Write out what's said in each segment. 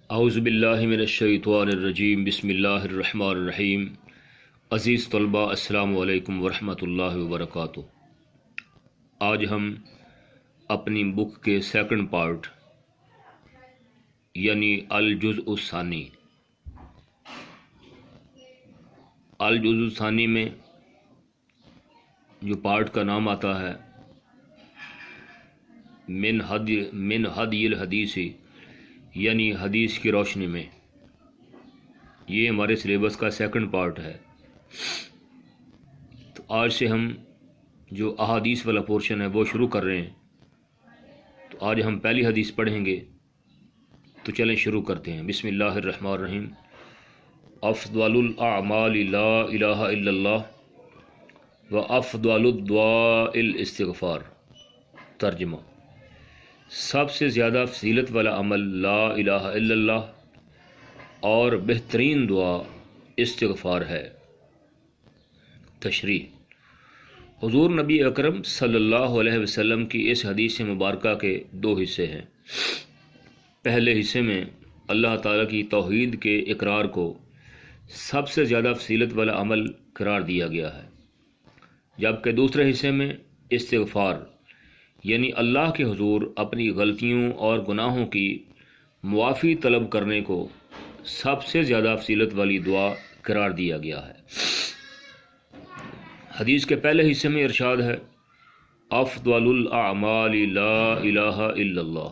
اعوذ باللہ من الشیطان الرجیم بسم اللہ الرحمن الرحیم۔ عزیز طلباء، السلام علیکم ورحمۃ اللہ وبرکاتہ۔ آج ہم اپنی بک کے سیکنڈ پارٹ یعنی الجزء الثانی میں جو پارٹ کا نام آتا ہے من ہدی الحدیث یعنی حدیث کی روشنی میں، یہ ہمارے سلیبس کا سیکنڈ پارٹ ہے۔ تو آج سے ہم جو احادیث والا پورشن ہے وہ شروع کر رہے ہیں۔ تو آج ہم پہلی حدیث پڑھیں گے، تو چلیں شروع کرتے ہیں۔ بسم اللہ الرحمن الرحیم۔ افضل الاعمال لا الہ الا اللہ و افضل الدعاء الاستغفار۔ ترجمہ: سب سے زیادہ فضیلت والا عمل لا الہ الا اللہ اور بہترین دعا استغفار ہے۔ تشریح: حضور نبی اکرم صلی اللہ علیہ وسلم کی اس حدیث مبارکہ کے دو حصے ہیں۔ پہلے حصے میں اللہ تعالیٰ کی توحید کے اقرار کو سب سے زیادہ فضیلت والا عمل قرار دیا گیا ہے، جبکہ دوسرے حصے میں استغفار یعنی اللہ کے حضور اپنی غلطیوں اور گناہوں کی معافی طلب کرنے کو سب سے زیادہ فضیلت والی دعا قرار دیا گیا ہے۔ حدیث کے پہلے حصے میں ارشاد ہے: افضل الاعمال لا الہ الا اللہ،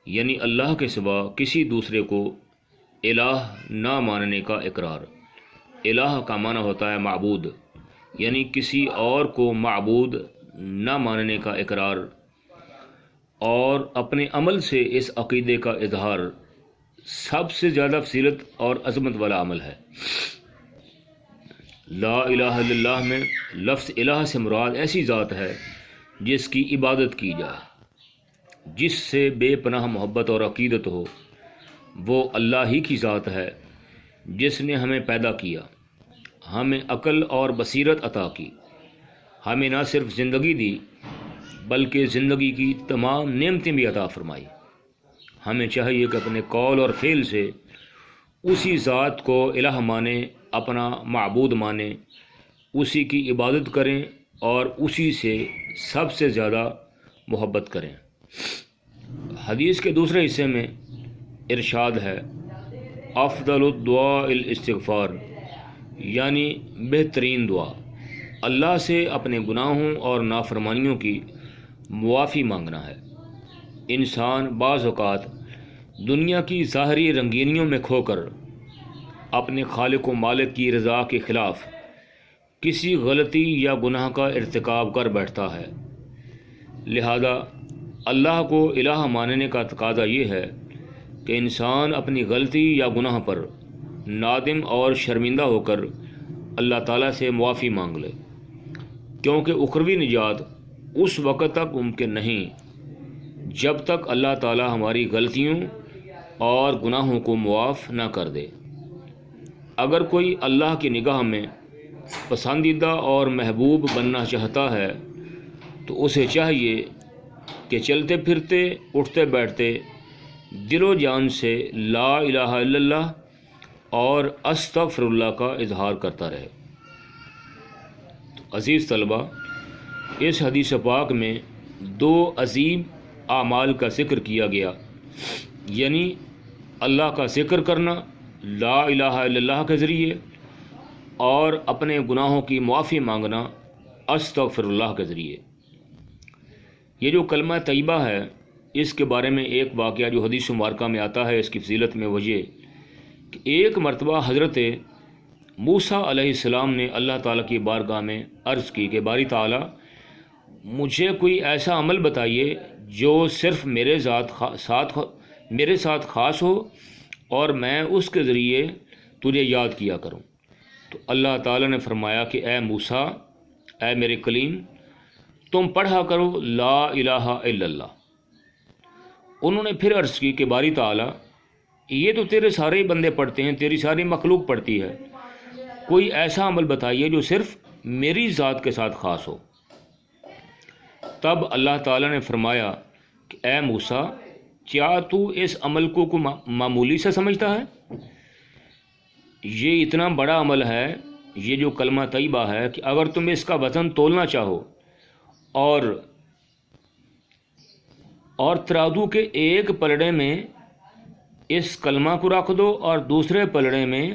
یعنی اللہ کے سوا کسی دوسرے کو الہ نہ ماننے کا اقرار۔ الہ کا معنی ہوتا ہے معبود، یعنی کسی اور کو معبود نہ ماننے کا اقرار، اور اپنے عمل سے اس عقیدے کا اظہار سب سے زیادہ فضیلت اور عظمت والا عمل ہے۔ لا الہ الا اللہ میں لفظ الہ سے مراد ایسی ذات ہے جس کی عبادت کی جائے، جس سے بے پناہ محبت اور عقیدت ہو۔ وہ اللہ ہی کی ذات ہے جس نے ہمیں پیدا کیا، ہمیں عقل اور بصیرت عطا کی، ہمیں نہ صرف زندگی دی بلکہ زندگی کی تمام نعمتیں بھی عطا فرمائی۔ ہمیں چاہیے کہ اپنے قول اور فعل سے اسی ذات کو الہ مانیں، اپنا معبود مانیں، اسی کی عبادت کریں اور اسی سے سب سے زیادہ محبت کریں۔ حدیث کے دوسرے حصے میں ارشاد ہے: افضل الدعاء الاستغفار، یعنی بہترین دعا اللہ سے اپنے گناہوں اور نافرمانیوں کی معافی مانگنا ہے۔ انسان بعض اوقات دنیا کی ظاہری رنگینیوں میں کھو کر اپنے خالق و مالک کی رضا کے خلاف کسی غلطی یا گناہ کا ارتکاب کر بیٹھتا ہے۔ لہذا اللہ کو الہ ماننے کا تقاضا یہ ہے کہ انسان اپنی غلطی یا گناہ پر نادم اور شرمندہ ہو کر اللہ تعالیٰ سے معافی مانگ لے، کیونکہ اخروی نجات اس وقت تک ممکن نہیں جب تک اللہ تعالیٰ ہماری غلطیوں اور گناہوں کو معاف نہ کر دے۔ اگر کوئی اللہ کی نگاہ میں پسندیدہ اور محبوب بننا چاہتا ہے تو اسے چاہیے کہ چلتے پھرتے اٹھتے بیٹھتے دل و جان سے لا الہ الا اللہ اور استغفر اللہ کا اظہار کرتا رہے۔ تو عزیز طلبہ، اس حدیث پاک میں دو عظیم اعمال کا ذکر کیا گیا، یعنی اللہ کا ذکر کرنا لا الہ الا اللہ کے ذریعے اور اپنے گناہوں کی معافی مانگنا استغفر اللہ کے ذریعے۔ یہ جو کلمہ طیبہ ہے، اس کے بارے میں ایک واقعہ جو حدیث مبارکہ میں آتا ہے، اس کی فضیلت میں وہ یہ کہ ایک مرتبہ حضرت موسیٰ علیہ السلام نے اللہ تعالیٰ کی بارگاہ میں عرض کی کہ باری تعالیٰ، مجھے کوئی ایسا عمل بتائیے جو صرف میرے ساتھ خاص ہو اور میں اس کے ذریعے تجھے یاد کیا کروں۔ تو اللہ تعالیٰ نے فرمایا کہ اے موسیٰ، اے میرے کلیم، تم پڑھا کرو لا الہ الا اللہ۔ انہوں نے پھر عرض کی کہ باری تعالیٰ، یہ تو تیرے سارے ہی بندے پڑھتے ہیں، تیری ساری مخلوق پڑھتی ہے، کوئی ایسا عمل بتائیے جو صرف میری ذات کے ساتھ خاص ہو۔ تب اللہ تعالیٰ نے فرمایا کہ اے موسیٰ، کیا تو اس عمل کو معمولی سے سمجھتا ہے؟ یہ اتنا بڑا عمل ہے، یہ جو کلمہ طیبہ ہے، کہ اگر تم اس کا وزن تولنا چاہو اور ترازو کے ایک پلڑے میں اس کلمہ کو رکھ دو اور دوسرے پلڑے میں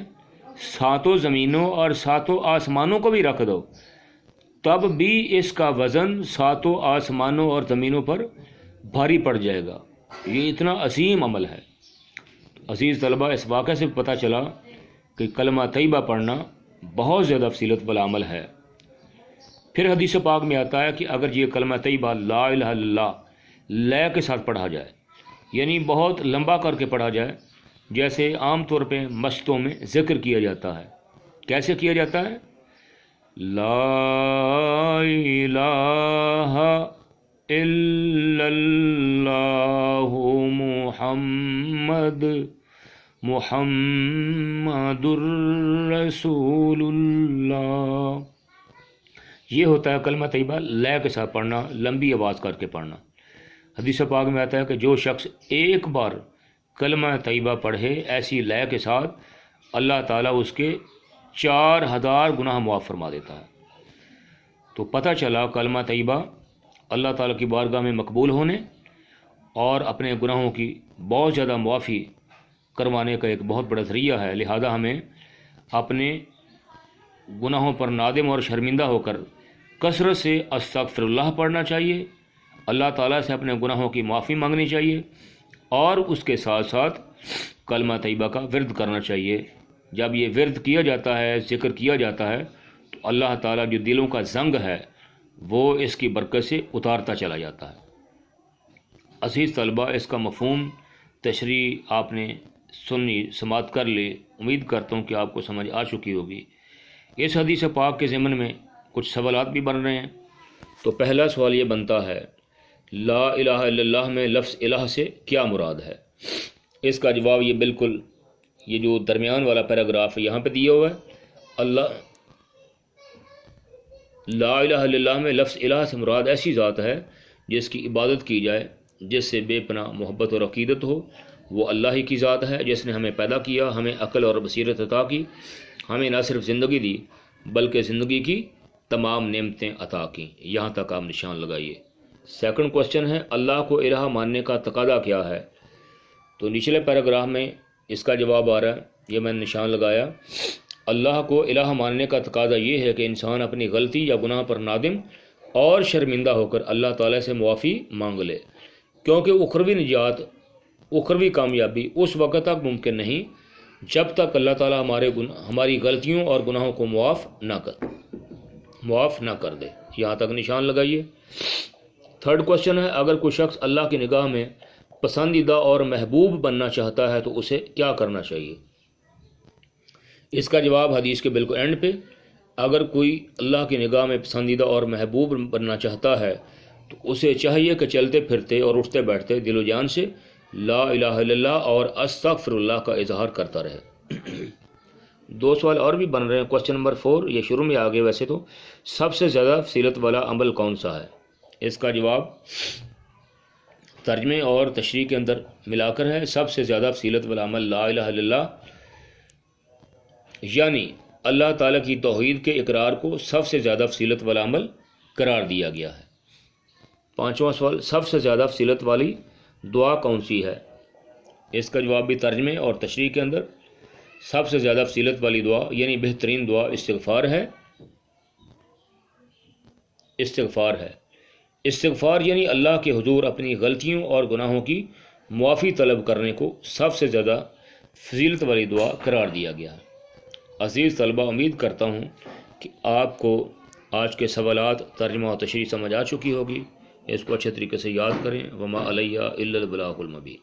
7 زمینوں اور 7 آسمانوں کو بھی رکھ دو، تب بھی اس کا وزن 7 آسمانوں اور زمینوں پر بھاری پڑ جائے گا۔ یہ اتنا عظیم عمل ہے۔ عزیز طلبہ، اس واقعے سے پتہ چلا کہ کلمہ طیبہ پڑھنا بہت زیادہ فضیلت والا عمل ہے۔ پھر حدیث پاک میں آتا ہے کہ اگر یہ کلمہ طیبہ لا الہ الا اللہ لے کے ساتھ پڑھا جائے، یعنی بہت لمبا کر کے پڑھا جائے، جیسے عام طور پہ مسجدوں میں ذکر کیا جاتا ہے۔ کیسے کیا جاتا ہے؟ لا الہ الا اللہ محمد الرسول اللہ۔ یہ ہوتا ہے کلمہ طیبہ لے کے ساتھ پڑھنا، لمبی آواز کر کے پڑھنا۔ حدیث پاک میں آتا ہے کہ جو شخص ایک بار کلمہ طیبہ پڑھے ایسی لے کے ساتھ، اللہ تعالیٰ اس کے 4000 گناہ معاف فرما دیتا ہے۔ تو پتہ چلا کلمہ طیبہ اللہ تعالیٰ کی بارگاہ میں مقبول ہونے اور اپنے گناہوں کی بہت زیادہ معافی کروانے کا ایک بہت بڑا ذریعہ ہے۔ لہذا ہمیں اپنے گناہوں پر نادم اور شرمندہ ہو کر کثرت سے استغفر اللہ پڑھنا چاہیے، اللہ تعالیٰ سے اپنے گناہوں کی معافی مانگنی چاہیے، اور اس کے ساتھ ساتھ کلمہ طیبہ کا ورد کرنا چاہیے۔ جب یہ ورد کیا جاتا ہے، ذکر کیا جاتا ہے، تو اللہ تعالیٰ جو دلوں کا زنگ ہے وہ اس کی برکت سے اتارتا چلا جاتا ہے۔ عزیز طلبہ، اس کا مفہوم تشریح آپ نے سنی، سماعت کر لی، امید کرتا ہوں کہ آپ کو سمجھ آ چکی ہوگی۔ اس حدیث پاک کے ضمن میں کچھ سوالات بھی بن رہے ہیں۔ تو پہلا سوال یہ بنتا ہے، لا الہ الا اللہ میں لفظ الہ سے کیا مراد ہے؟ اس کا جواب یہ بالکل یہ جو درمیان والا پیراگراف یہاں پہ دیا ہوا ہے۔ لا الہ الا اللہ میں لفظ الہ سے مراد ایسی ذات ہے جس کی عبادت کی جائے، جس سے بے پناہ محبت اور عقیدت ہو۔ وہ اللہ ہی کی ذات ہے جس نے ہمیں پیدا کیا، ہمیں عقل اور بصیرت عطا کی، ہمیں نہ صرف زندگی دی بلکہ زندگی کی تمام نعمتیں عطا کیں۔ یہاں تک آپ نشان لگائیے۔ سیکنڈ کوشچن ہے، اللہ کو الہ ماننے کا تقاضا کیا ہے؟ تو نچلے پیراگراف میں اس کا جواب آ رہا ہے، یہ میں نے نشان لگایا۔ اللہ کو الہ ماننے کا تقاضا یہ ہے کہ انسان اپنی غلطی یا گناہ پر نادم اور شرمندہ ہو کر اللہ تعالیٰ سے معافی مانگ لے، کیونکہ اخروی نجات، اخروی کامیابی اس وقت تک ممکن نہیں جب تک اللہ تعالیٰ ہماری غلطیوں اور گناہوں کو معاف نہ کر دے۔ یہاں تک نشان لگائیے۔ تھرڈ کوشچن ہے، اگر کوئی شخص اللہ کی نگاہ میں پسندیدہ اور محبوب بننا چاہتا ہے تو اسے کیا کرنا چاہیے؟ اس کا جواب حدیث کے بالکل اینڈ پہ، اگر کوئی اللہ کی نگاہ میں پسندیدہ اور محبوب بننا چاہتا ہے تو اسے چاہیے کہ چلتے پھرتے اور اٹھتے بیٹھتے دل و جان سے لا الہ الا اللہ اور استغفر اللہ کا اظہار کرتا رہے۔ 2 سوال اور بھی بن رہے ہیں۔ کوشچن نمبر 4 یہ شروع میں آگے، ویسے تو سب سے زیادہ فضیلت والا عمل کون سا ہے؟ اس کا جواب ترجمے اور تشریح کے اندر ملا کر ہے۔ سب سے زیادہ فضیلت والا عمل لا الہ الا اللہ، یعنی اللہ تعالیٰ کی توحید کے اقرار کو سب سے زیادہ فضیلت والا عمل قرار دیا گیا ہے۔ 5واں سوال، سب سے زیادہ فضیلت والی دعا کون سی ہے؟ اس کا جواب بھی ترجمے اور تشریح کے اندر، سب سے زیادہ فضیلت والی دعا یعنی بہترین دعا استغفار ہے۔ استغفار یعنی اللہ کے حضور اپنی غلطیوں اور گناہوں کی معافی طلب کرنے کو سب سے زیادہ فضیلت والی دعا قرار دیا گیا ہے۔ عزیز طلبہ، امید کرتا ہوں کہ آپ کو آج کے سوالات ترجمہ و تشریح سمجھ آ چکی ہوگی۔ اس کو اچھے طریقے سے یاد کریں۔ وما علیہ الا البلاغ المبین۔